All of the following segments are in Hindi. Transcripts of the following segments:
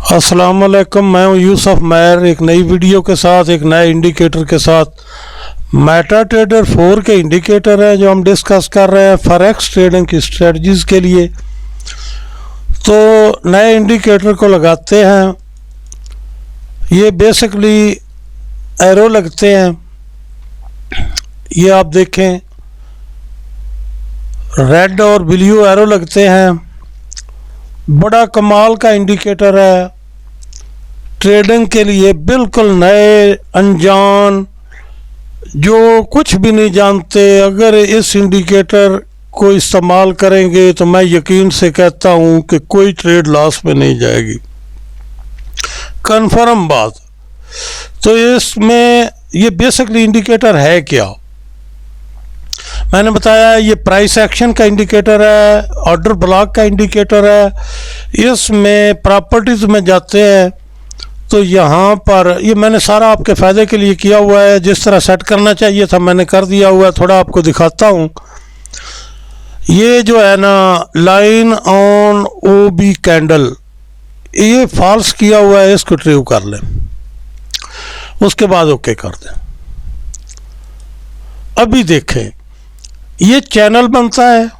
अस्सलाम वालेकुम, मैं हूं यूसुफ मैर एक नई वीडियो के साथ, एक नए इंडिकेटर के साथ। मेटाट्रेडर 4 के इंडिकेटर है जो हम डिस्कस कर रहे हैं फॉरेक्स ट्रेडिंग की स्ट्रेटजीज़ के लिए। तो नए इंडिकेटर को लगाते हैं, ये बेसिकली एरो लगते हैं। ये आप देखें, रेड और ब्लू एरो लगते हैं। बड़ा कमाल का इंडिकेटर है ट्रेडिंग के लिए, बिल्कुल नए अनजान जो कुछ भी नहीं जानते अगर इस इंडिकेटर को इस्तेमाल करेंगे तो मैं यकीन से कहता हूं कि कोई ट्रेड लॉस में नहीं जाएगी, कंफर्म बात। तो इसमें ये बेसिकली इंडिकेटर है क्या, मैंने बताया ये प्राइस एक्शन का इंडिकेटर है, ऑर्डर ब्लॉक का इंडिकेटर है। इसमें प्रॉपर्टीज में जाते हैं तो यहाँ पर ये मैंने सारा आपके फ़ायदे के लिए किया हुआ है, जिस तरह सेट करना चाहिए था मैंने कर दिया हुआ है। थोड़ा आपको दिखाता हूँ। ये जो है ना line on O B candle, ये फॉल्स किया हुआ है, इसको ट्रिव कर लें, उसके बाद ओके कर दें। अभी देखें ये चैनल बनता है,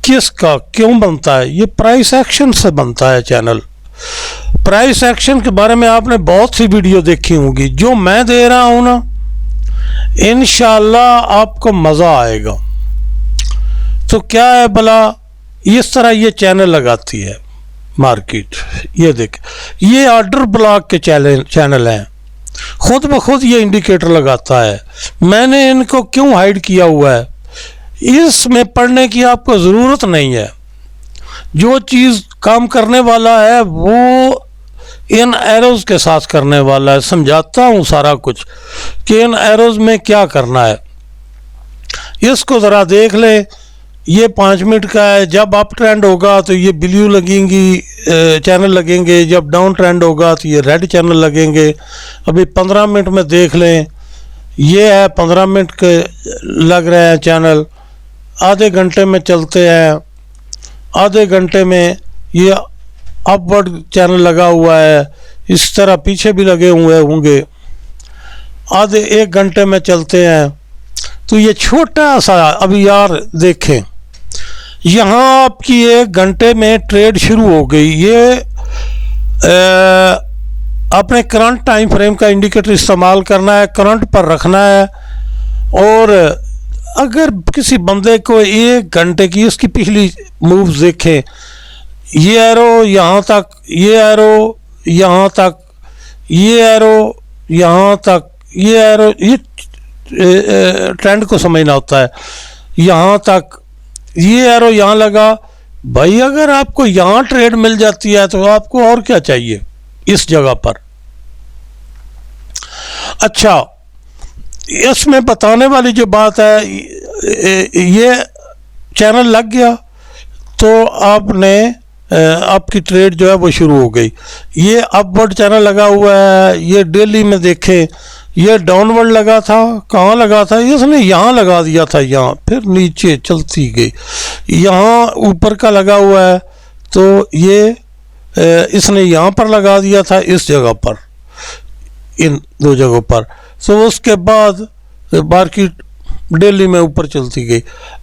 किसका क्यों बनता है? ये प्राइस एक्शन से बनता है चैनल। प्राइस एक्शन के बारे में आपने बहुत सी वीडियो देखी होंगी, जो मैं दे रहा हूं ना इंशाल्लाह आपको मज़ा आएगा। तो क्या है भला, इस तरह ये चैनल लगाती है मार्केट। ये देख, ये ऑर्डर ब्लॉक के चैनल हैं, खुद ब खुद ये इंडिकेटर लगाता है। मैंने इनको क्यों हाइड किया हुआ है, इसमें पढ़ने की आपको ज़रूरत नहीं है। जो चीज़ काम करने वाला है वो इन एरोज़ के साथ करने वाला है। समझाता हूँ सारा कुछ कि इन एरोज़ में क्या करना है। इसको ज़रा देख ले, ये 5 मिनट का है। जब अप ट्रेंड होगा तो ये ब्लू लगेंगी चैनल लगेंगे, जब डाउन ट्रेंड होगा तो ये रेड चैनल लगेंगे। अभी 15 मिनट में देख लें, ये है 15 मिनट के लग रहे हैं चैनल। आधे घंटे में चलते हैं, आधे घंटे में ये अपवर्ड चैनल लगा हुआ है, इस तरह पीछे भी लगे हुए होंगे। आधे 1 घंटे में चलते हैं तो ये छोटा सा, अभी यार देखें यहाँ आपकी 1 घंटे में ट्रेड शुरू हो गई। ये अपने करंट टाइम फ्रेम का इंडिकेटर इस्तेमाल करना है, करंट पर रखना है। और अगर किसी बंदे को 1 घंटे की इसकी पिछली मूव्स देखें, ये एरो यहाँ तक, ये एरो यहाँ तक, ये एरो यहाँ तक, ये एरो, ये ट्रेंड को समझना होता है, यहाँ तक, ये एरो यहाँ लगा। भाई अगर आपको यहाँ ट्रेड मिल जाती है तो आपको और क्या चाहिए इस जगह पर। अच्छा, इसमें बताने वाली जो बात है, ये चैनल लग गया तो आपने आपकी ट्रेड जो है वो शुरू हो गई। ये अपवर्ड चैनल लगा हुआ है, ये डेली में देखें ये डाउनवर्ड लगा था, कहाँ लगा था, इसने यहाँ लगा दिया था, यहाँ फिर नीचे चलती गई। यहाँ ऊपर का लगा हुआ है तो ये इसने यहाँ पर लगा दिया था, इस जगह पर, इन 2 जगहों पर। तो उसके बाद मार्केट डेली में ऊपर चलती गई।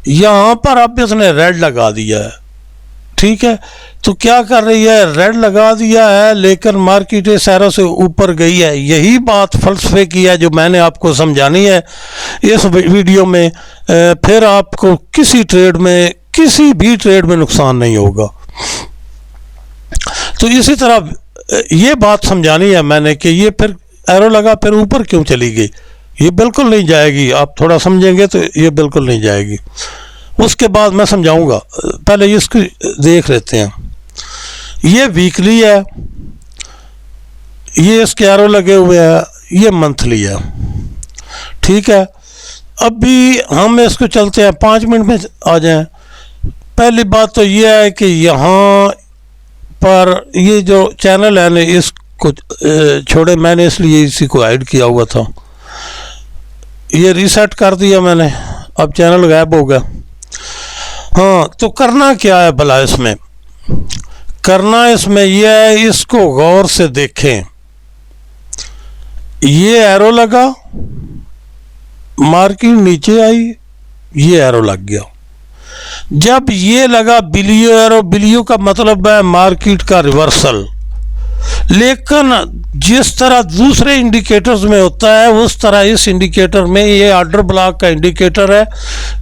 यहाँ पर अब इसने रेड लगा दिया है, ठीक है। तो क्या कर रही है, रेड लगा दिया है, लेकिन मार्केट इस एरो से ऊपर गई है। यही बात फलसफे की है जो मैंने आपको समझानी है इस वीडियो में। फिर आपको किसी ट्रेड में, किसी भी ट्रेड में नुकसान नहीं होगा। तो इसी तरह ये बात समझानी है मैंने कि ये फिर एरो लगा फिर ऊपर क्यों चली गई। ये बिल्कुल नहीं जाएगी, आप थोड़ा समझेंगे तो ये बिल्कुल नहीं जाएगी। उसके बाद मैं समझाऊंगा, पहले इसको देख लेते हैं। ये वीकली है, ये इसके एरो लगे हुए हैं, ये मंथली है, ठीक है। अभी हम इसको चलते हैं, 5 मिनट में आ जाएं। पहली बात तो ये है कि यहाँ पर ये जो चैनल है ना, इसको छोड़े, मैंने इसलिए इसी को हाइड किया हुआ था। ये रीसेट कर दिया मैंने, अब चैनल गायब हो गया। हाँ, तो करना क्या है भला, इसमें करना इसमें यह है, इसको गौर से देखें। ये एरो लगा, मार्केट नीचे आई, ये एरो लग गया। जब ये लगा बिलियो एरो, बिलियो का मतलब है मार्केट का रिवर्सल, लेकिन जिस तरह दूसरे इंडिकेटर्स में होता है उस तरह इस इंडिकेटर में, ये ऑर्डर ब्लॉक का इंडिकेटर है,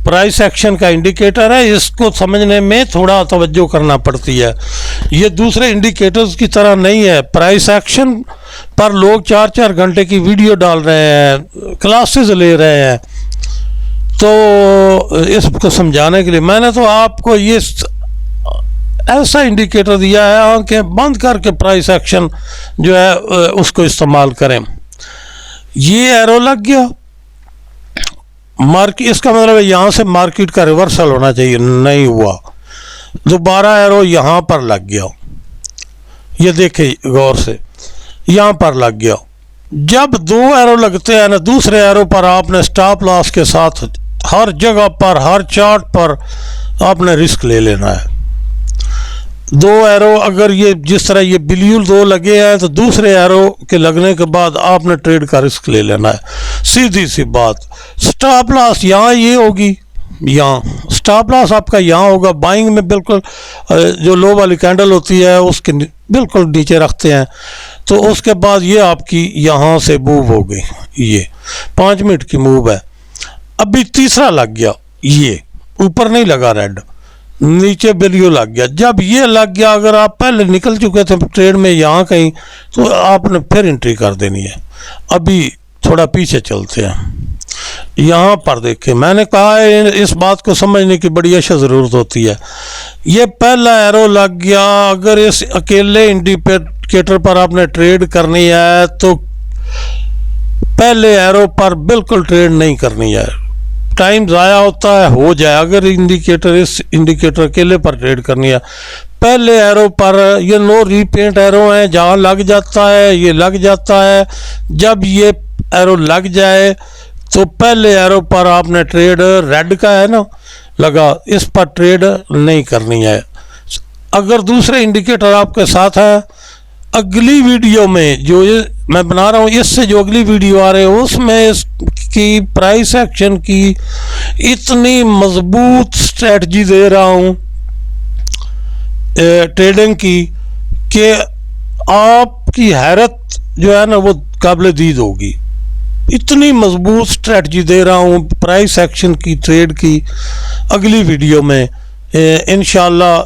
प्राइस एक्शन का इंडिकेटर है, इसको समझने में थोड़ा तवज्जो करना पड़ती है। ये दूसरे इंडिकेटर्स की तरह नहीं है। प्राइस एक्शन पर लोग 4-4 घंटे की वीडियो डाल रहे हैं, क्लासेस ले रहे हैं, तो इसको समझाने के लिए मैंने तो आपको ये ऐसा इंडिकेटर दिया है, आंखें बंद करके प्राइस एक्शन जो है उसको इस्तेमाल करें। ये एरो लग गया मार्केट, इसका मतलब है यहाँ से मार्केट का रिवर्सल होना चाहिए, नहीं हुआ। दोबारा एरो यहाँ पर लग गया, ये देखे गौर से, यहाँ पर लग गया। जब दो एरो लगते हैं ना, दूसरे एरो पर आपने स्टॉप लॉस के साथ हर जगह पर, हर चार्ट पर आपने रिस्क ले लेना है। दो एरो अगर ये जिस तरह ये बिल्कुल दो लगे हैं, तो दूसरे एरो के लगने के बाद आपने ट्रेड का रिस्क ले लेना है, सीधी सी बात। स्टॉप लॉस यहाँ ये होगी, यहाँ स्टॉप लॉस आपका यहाँ होगा। बाइंग में बिल्कुल जो लो वाली कैंडल होती है उसके बिल्कुल नीचे रखते हैं, तो उसके बाद ये आपकी यहाँ से मूव हो गई, ये 5 मिनट की मूव है। अभी तीसरा लग गया, ये ऊपर नहीं लगा रेड, नीचे बिलियो लग गया। जब ये लग गया, अगर आप पहले निकल चुके थे ट्रेड में यहाँ कहीं, तो आपने फिर एंट्री कर देनी है। अभी थोड़ा पीछे चलते हैं, यहाँ पर देखें, मैंने कहा है इस बात को समझने की बड़ी अच्छा ज़रूरत होती है। ये पहला एरो लग गया, अगर इस अकेले इंडिकेटर पर आपने ट्रेड करनी है तो पहले एरो पर बिल्कुल ट्रेड नहीं करनी है, टाइम ज़ाया होता है, हो जाए। अगर इंडिकेटर इस इंडिकेटर अकेले पर ट्रेड करनी है, पहले एरो पर ये नो रीपेंट एरो है, जहाँ लग जाता है ये लग जाता है। जब ये एरो लग जाए तो पहले एरो पर आपने ट्रेड, रेड का है ना लगा, इस पर ट्रेड नहीं करनी है। अगर दूसरे इंडिकेटर आपके साथ है, अगली वीडियो में जो ये मैं बना रहा हूँ, इससे जो अगली वीडियो आ रही है उसमें इसकी प्राइस एक्शन की इतनी मजबूत स्ट्रेटजी दे रहा हूँ ट्रेडिंग की, कि आपकी हैरत जो है ना वो काबिल दीद होगी। इतनी मजबूत स्ट्रेटजी दे रहा हूँ प्राइस एक्शन की, ट्रेड की। अगली वीडियो में इंशाल्लाह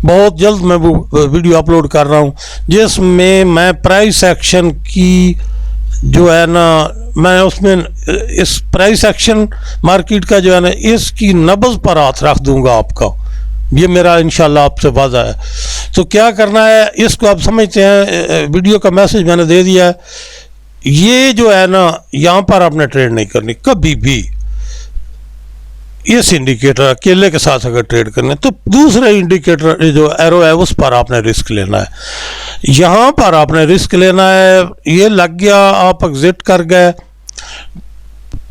बहुत जल्द मैं वो वीडियो अपलोड कर रहा हूँ, जिसमें मैं प्राइस एक्शन की जो है ना, मैं उसमें इस प्राइस एक्शन मार्केट का जो है ना, इसकी नब्ज़ पर हाथ रख दूंगा आपका। ये मेरा इंशाल्लाह आपसे वादा है। तो क्या करना है, इसको आप समझते हैं, वीडियो का मैसेज मैंने दे दिया है। ये जो है ना, यहाँ पर आपने ट्रेड नहीं करनी कभी भी। इस इंडिकेटर अकेले के साथ अगर ट्रेड करने, तो दूसरे इंडिकेटर जो एरो है उस पर आपने रिस्क लेना है। यहाँ पर आपने रिस्क लेना है, ये लग गया, आप एग्जिट कर गए,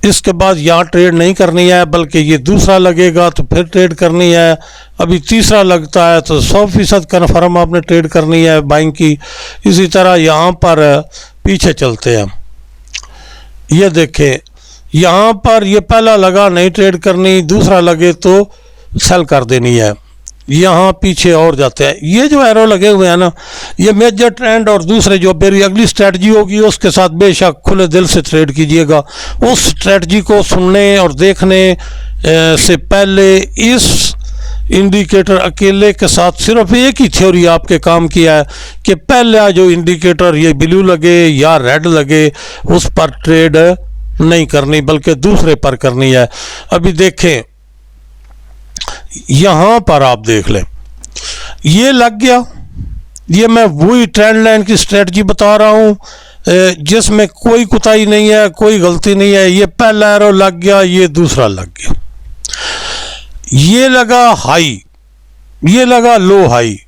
इसके बाद यहाँ ट्रेड नहीं करनी है, बल्कि ये दूसरा लगेगा तो फिर ट्रेड करनी है। अभी तीसरा लगता है तो 100% कन्फर्म आपने ट्रेड करनी है बाइंग की। इसी तरह यहाँ पर पीछे चलते हैं, ये देखें, यहाँ पर ये पहला लगा नहीं ट्रेड करनी, दूसरा लगे तो सेल कर देनी है। यहाँ पीछे और जाते हैं, ये जो एरो लगे हुए हैं ना, ये मेजर ट्रेंड और दूसरे जो मेरी अगली स्ट्रेटजी होगी उसके साथ बेशक खुले दिल से ट्रेड कीजिएगा। उस स्ट्रेटजी को सुनने और देखने से पहले इस इंडिकेटर अकेले के साथ सिर्फ एक ही थ्योरी आपके काम किया है कि पहला जो इंडिकेटर ये ब्लू लगे या रेड लगे उस पर ट्रेड नहीं करनी, बल्कि दूसरे पर करनी है। अभी देखें, यहां पर आप देख लें, ये लग गया, ये मैं वही ट्रेंड लाइन की स्ट्रेटजी बता रहा हूं जिसमें कोई कुताही नहीं है, कोई गलती नहीं है। ये पहला एरो लग गया, ये दूसरा लग गया, ये लगा हाई, ये लगा लो हाई।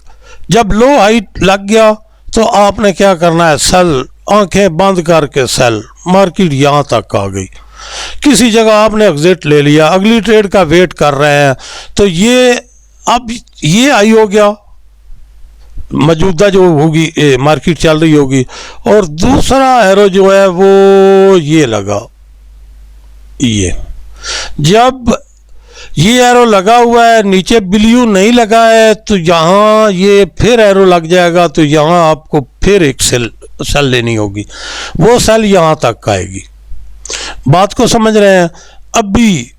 जब लो हाई लग गया तो आपने क्या करना है, सेल, आंखें बंद करके सेल। मार्केट यहाँ तक आ गई, किसी जगह आपने एग्जिट ले लिया, अगली ट्रेड का वेट कर रहे हैं, तो ये अब ये हाई हो गया, मौजूदा जो होगी मार्केट चल रही होगी, और दूसरा एरो जो है वो ये लगा, ये जब ये एरो लगा हुआ है, नीचे ब्लू नहीं लगा है, तो यहाँ ये फिर एरो लग जाएगा, तो यहाँ आपको फिर एक सेल लेनी होगी, वो सेल यहाँ तक आएगी। बात को समझ रहे हैं? अभी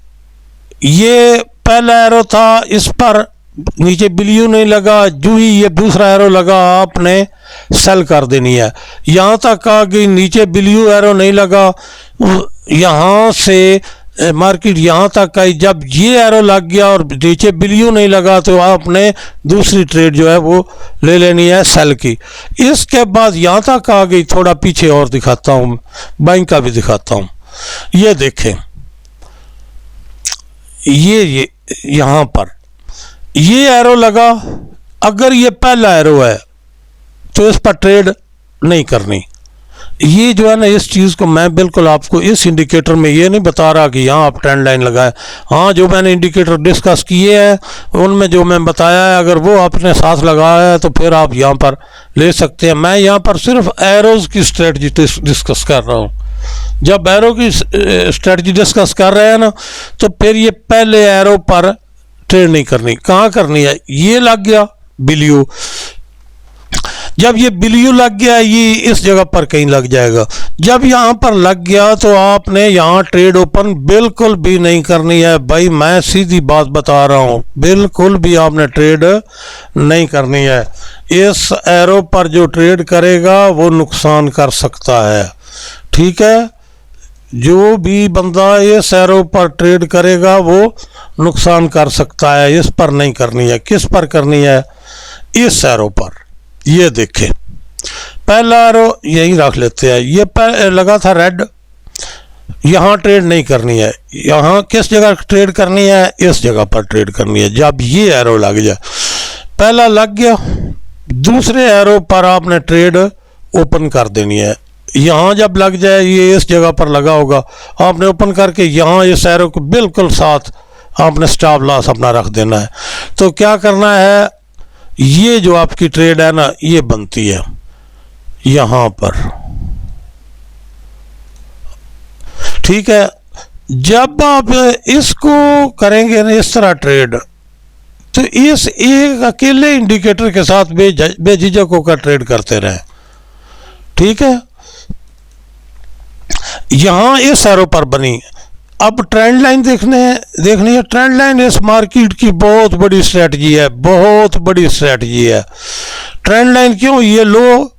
ये पहला एरो था, इस पर नीचे ब्लू नहीं लगा, जो ही ये दूसरा एरो लगा आपने सेल कर देनी है। यहाँ तक आ गई, नीचे ब्लू एरो नहीं लगा, यहाँ से मार्केट यहाँ तक आई, जब ये एरो लग गया और नीचे ब्लू नहीं लगा, तो आपने दूसरी ट्रेड जो है वो ले लेनी है सेल की। इसके बाद यहाँ तक आ गई, थोड़ा पीछे और दिखाता हूँ, बाइंग का भी दिखाता हूँ। ये देखें, ये यहाँ पर ये एरो लगा, अगर ये पहला एरो है तो इस पर ट्रेड नहीं करनी। ये जो है ना, इस चीज़ को मैं बिल्कुल आपको इस इंडिकेटर में ये नहीं बता रहा कि यहाँ आप ट्रेंड लाइन लगाए। हाँ, जो मैंने इंडिकेटर डिस्कस किए हैं उनमें जो मैं बताया है, अगर वो आपने साथ लगाया है तो फिर आप यहाँ पर ले सकते हैं। मैं यहाँ पर सिर्फ एरोज़ की स्ट्रेटजी डिस्कस कर रहा हूँ। जब एरो की स्ट्रेटजी डिस्कस कर रहे हैं ना, तो फिर ये पहले एरो पर ट्रेड नहीं करनी। कहाँ करनी है? ये लग गया ब्लू, जब ये ब्लू लग गया, ये इस जगह पर कहीं लग जाएगा। जब यहाँ पर लग गया तो आपने यहाँ ट्रेड ओपन बिल्कुल भी नहीं करनी है भाई, मैं सीधी बात बता रहा हूँ, बिल्कुल भी आपने ट्रेड नहीं करनी है। इस एरो पर जो ट्रेड करेगा वो नुकसान कर सकता है, ठीक है? जो भी बंदा इस एरो पर ट्रेड करेगा वो नुकसान कर सकता है। इस पर नहीं करनी है। किस पर करनी है? इस एरो पर। ये देखें, पहला एरो यहीं रख लेते हैं, ये लगा था रेड, यहाँ ट्रेड नहीं करनी है। यहाँ किस जगह ट्रेड करनी है? इस जगह पर ट्रेड करनी है। जब ये एरो लग जाए, पहला लग गया, दूसरे एरो पर आपने ट्रेड ओपन कर देनी है। यहाँ जब लग जाए, ये इस जगह पर लगा होगा, आपने ओपन करके यहाँ इस एरो को बिल्कुल साथ आपने स्टॉप लॉस अपना रख देना है। तो क्या करना है, ये जो आपकी ट्रेड है ना, ये बनती है यहाँ पर, ठीक है? जब आप इसको करेंगे ना इस तरह ट्रेड, तो इस एक अकेले इंडिकेटर के साथ बेझिझक होकर ट्रेड करते रहें, ठीक है? यहाँ इस एरो पर बनी, अब ट्रेंड लाइन देखनी है। ट्रेंड लाइन इस मार्केट की बहुत बड़ी स्ट्रेटजी है, बहुत बड़ी स्ट्रेटजी है। ट्रेंड लाइन क्यों? ये लो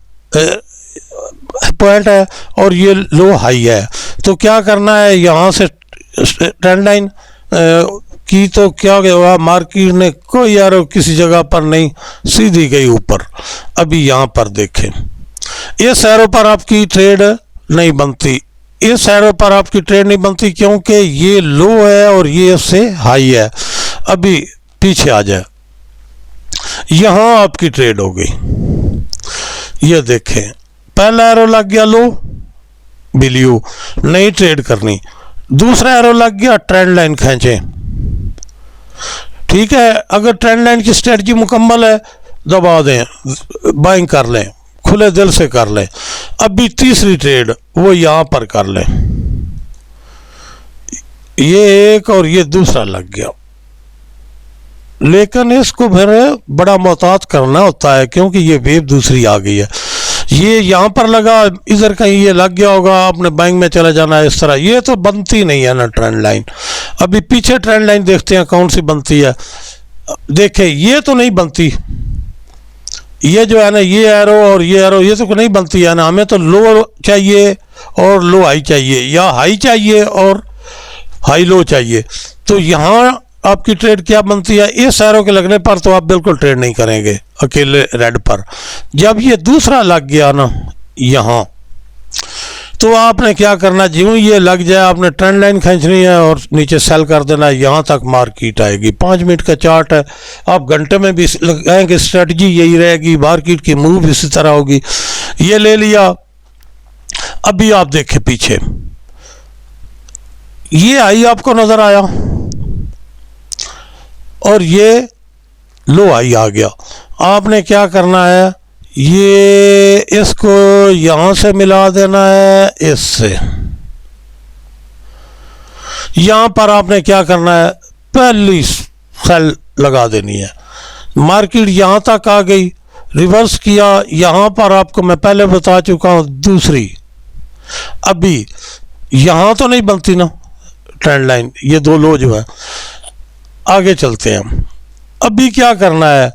पॉइंट है और ये लो हाई है, तो क्या करना है, यहाँ से ट्रेंड लाइन की तो क्या हुआ, मार्केट ने कोई एरो किसी जगह पर नहीं, सीधी गई ऊपर। अभी यहाँ पर देखें, इस एरो पर आपकी ट्रेड नहीं बनती, इस एरो पर आपकी ट्रेड नहीं बनती, क्योंकि ये लो है और ये इससे हाई है। अभी पीछे आ जाए, यहाँ आपकी ट्रेड हो गई। ये देखें, पहला एरो लग गया लो, ब्लू, नहीं ट्रेड करनी। दूसरा एरो लग गया, ट्रेंड लाइन खींचे, ठीक है? अगर ट्रेंड लाइन की स्ट्रेटजी मुकम्मल है, दबा दें, बाइंग कर लें, खुले दिल से कर लें। अभी तीसरी ट्रेड वो यहाँ पर कर लें, ये एक और ये दूसरा लग गया, लेकिन इसको फिर बड़ा मोहतात करना होता है, क्योंकि ये वेव दूसरी आ गई है। ये यहाँ पर लगा, इधर कहीं ये लग गया होगा, आपने बाइंग में चला जाना है इस तरह। ये तो बनती नहीं है ना ट्रेंड लाइन। अभी पीछे ट्रेंड लाइन देखते हैं कौन सी बनती है। देखें, ये तो नहीं बनती, ये जो है ना, ये एरो और ये एरो, ये तो नहीं बनती है ना। हमें तो लो चाहिए और लो हाई चाहिए, या हाई चाहिए और हाई लो चाहिए। तो यहाँ आपकी ट्रेड क्या बनती है, इस एरो के लगने पर तो आप बिल्कुल ट्रेड नहीं करेंगे अकेले रेड पर। जब ये दूसरा लग गया ना यहाँ, तो आपने क्या करना, ज्यों ये लग जाए आपने ट्रेंड लाइन खींचनी है और नीचे सेल कर देना है। यहाँ तक मार्केट आएगी। 5 मिनट का चार्ट है, आप घंटे में भी लगाएंगे, स्ट्रेटजी यही रहेगी, मार्केट की मूव इसी तरह होगी। ये ले लिया। अभी आप देखें पीछे, ये आई आपको नजर आया और ये लो हाई आ गया। आपने क्या करना है, ये इसको यहां से मिला देना है इससे। यहां पर आपने क्या करना है, पहली सेल लगा देनी है। मार्केट यहां तक आ गई, रिवर्स किया, यहां पर आपको मैं पहले बता चुका हूं दूसरी। अभी यहां तो नहीं बनती ना ट्रेंड लाइन, ये दो लो जो है। आगे चलते हैं हम। अभी क्या करना है,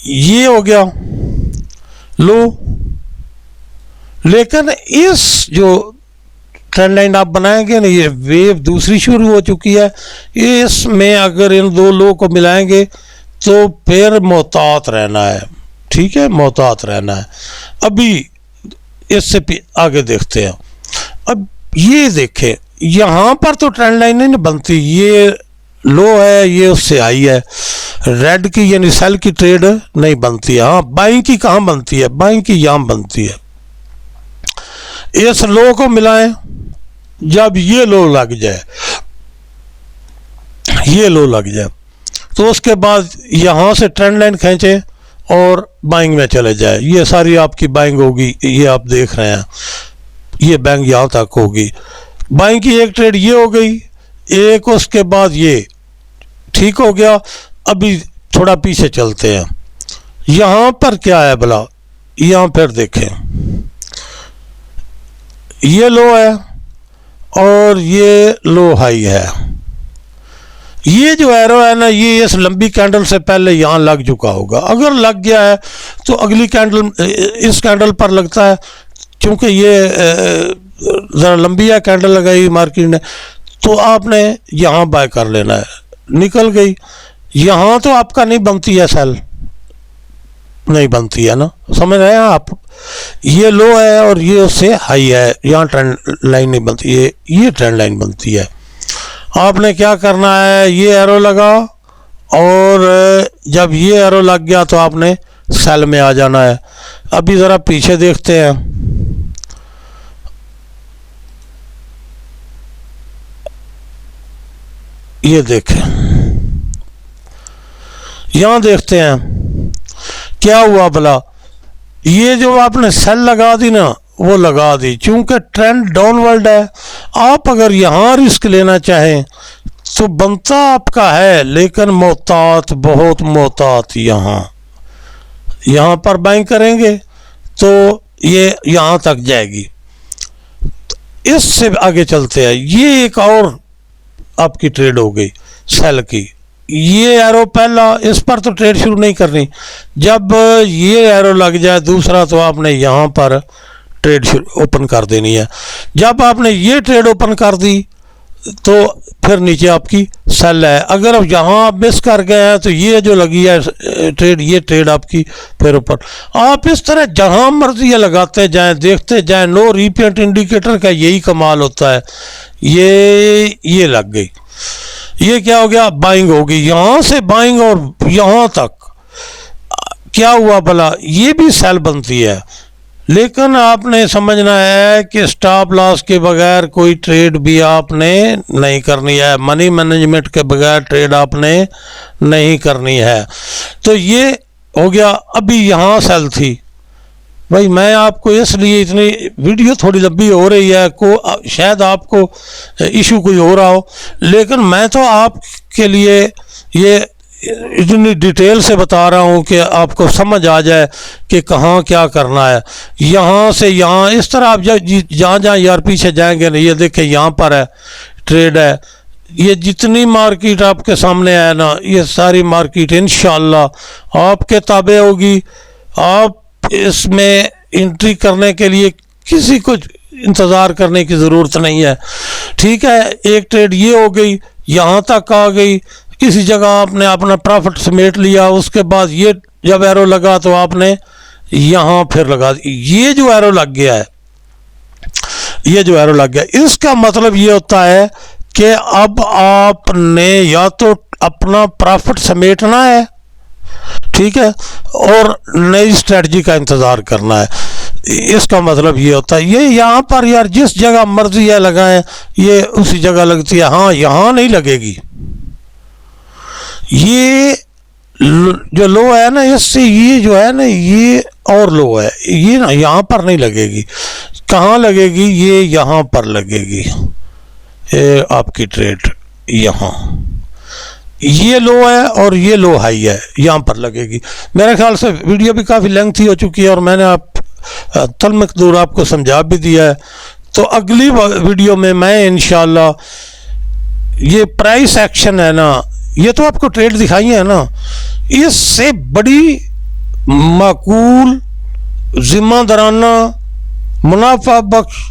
ये हो गया लो, लेकिन इस जो ट्रेंड लाइन आप बनाएंगे ना, ये वेव दूसरी शुरू हो चुकी है, इसमें अगर इन दो लो को मिलाएंगे तो फिर मोहतात रहना है। ठीक है, मोहतात रहना है। अभी इससे आगे देखते हैं। अब ये देखें, यहां पर तो ट्रेंड लाइन नहीं बनती, ये लो है, ये उससे हाई है। रेड की यानी सेल की ट्रेड नहीं बनती है। हाँ, बाइंग की कहाँ बनती है, बाइंग की यहां बनती है। इस लो को मिलाएं, जब ये लो लग जाए, ये लो लग जाए, तो उसके बाद यहां से ट्रेंड लाइन खींचे और बाइंग में चले जाए। ये सारी आपकी बाइंग होगी, ये आप देख रहे हैं, ये बैंक यहां तक होगी। बाइंग की एक ट्रेड ये हो गई, एक उसके बाद ये ठीक हो गया। अभी थोड़ा पीछे चलते हैं, यहां पर क्या है भला, यहां पर देखें, ये लो है और ये लो हाई है। ये जो एरो है ना, ये इस लंबी कैंडल से पहले यहां लग चुका होगा। अगर लग गया है तो अगली कैंडल इस कैंडल पर लगता है, क्योंकि ये ज़रा लंबी है कैंडल लगाई मार्केट ने, तो आपने यहाँ बाय कर लेना है। निकल गई, यहाँ तो आपका नहीं बनती है, सेल नहीं बनती है ना, समझ रहे हैं आप। ये लो है और ये उससे हाई है, यहाँ ट्रेंड लाइन नहीं बनती, ये ट्रेंड लाइन बनती है। आपने क्या करना है, ये एरो लगा, और जब ये एरो लग गया तो आपने सेल में आ जाना है। अभी ज़रा पीछे देखते हैं, ये देखें, यहां देखते हैं क्या हुआ भला। ये जो आपने सेल लगा दी ना, वो लगा दी, चूंकि ट्रेंड डाउनवर्ड है। आप अगर यहां रिस्क लेना चाहें तो बनता आपका है, लेकिन मोहतात, बहुत मोहतात। यहां पर बाइंग करेंगे तो ये यहां तक जाएगी। इससे आगे चलते हैं, ये एक और आपकी ट्रेड हो गई सेल की। ये एरो पहला, इस पर तो ट्रेड शुरू नहीं करनी। जब ये एरो लग जाए दूसरा, तो आपने यहाँ पर ट्रेड ओपन कर देनी है। जब आपने ये ट्रेड ओपन कर दी तो फिर नीचे आपकी सेल है। अगर अब यहाँ आप मिस कर गए हैं तो ये जो लगी है ट्रेड, ये ट्रेड आपकी फिर ऊपर। आप इस तरह जहाँ मर्जी लगाते जाएं, देखते जाएं। नो रिपीट इंडिकेटर का यही कमाल होता है। ये लग गई, ये क्या हो गया, बाइंग हो गई, यहाँ से बाइंग और यहाँ तक। क्या हुआ भला, ये भी सेल बनती है, लेकिन आपने समझना है कि स्टॉप लॉस के बगैर कोई ट्रेड भी आपने नहीं करनी है। मनी मैनेजमेंट के बगैर ट्रेड आपने नहीं करनी है। तो ये हो गया। अभी यहाँ सेल थी भाई, मैं आपको इसलिए इतनी वीडियो थोड़ी लंबी हो रही है, को शायद आपको इशू कोई हो रहा हो, लेकिन मैं तो आपके लिए ये इतनी डिटेल से बता रहा हूँ कि आपको समझ आ जाए कि कहाँ क्या करना है। यहाँ से यहाँ इस तरह आप जहाँ जहाँ यार पीछे जाएंगे ना, ये देखें यहाँ पर है ट्रेड है। ये जितनी मार्केट आपके सामने है ना, ये सारी मार्केट इंशाल्लाह आपके ताबे होगी। आप इसमें एंट्री करने के लिए किसी को इंतज़ार करने की ज़रूरत नहीं है। ठीक है, एक ट्रेड ये हो गई, यहाँ तक आ गई, किसी जगह आपने अपना प्रॉफिट समेट लिया। उसके बाद ये जब एरो लगा तो आपने यहाँ फिर लगा दी। ये जो एरो लग गया है, ये जो एरो लग गया, इसका मतलब ये होता है कि अब आपने या तो अपना प्रॉफिट समेटना है, ठीक है, और नई स्ट्रेटजी का इंतज़ार करना है। इसका मतलब ये होता है। ये यहाँ पर यार जिस जगह मर्जी है लगाएं, ये उसी जगह लगती है। हाँ, यहाँ नहीं लगेगी, ये जो लो है ना, इससे ये जो है ना ये और लो है, ये ना यहाँ पर नहीं लगेगी। कहाँ लगेगी? ये यहाँ पर लगेगी। ये आपकी ट्रेड यहाँ, ये लो है और ये लो हाई है, यहाँ पर लगेगी। मेरे ख्याल से वीडियो भी काफ़ी लेंथी हो चुकी है और मैंने तल मकदूर आपको समझा भी दिया है। तो अगली वीडियो में मैं इंशाल्लाह ये प्राइस एक्शन है ना, ये तो आपको ट्रेड दिखाई है ना, इससे बड़ी माकूल जिम्मेदाराना मुनाफा बख्श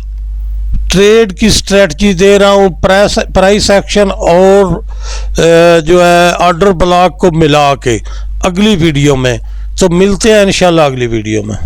ट्रेड की स्ट्रेटजी दे रहा हूँ, प्राइस एक्शन और जो है ऑर्डर ब्लॉक को मिला के अगली वीडियो में। तो मिलते हैं इंशाल्लाह अगली वीडियो में।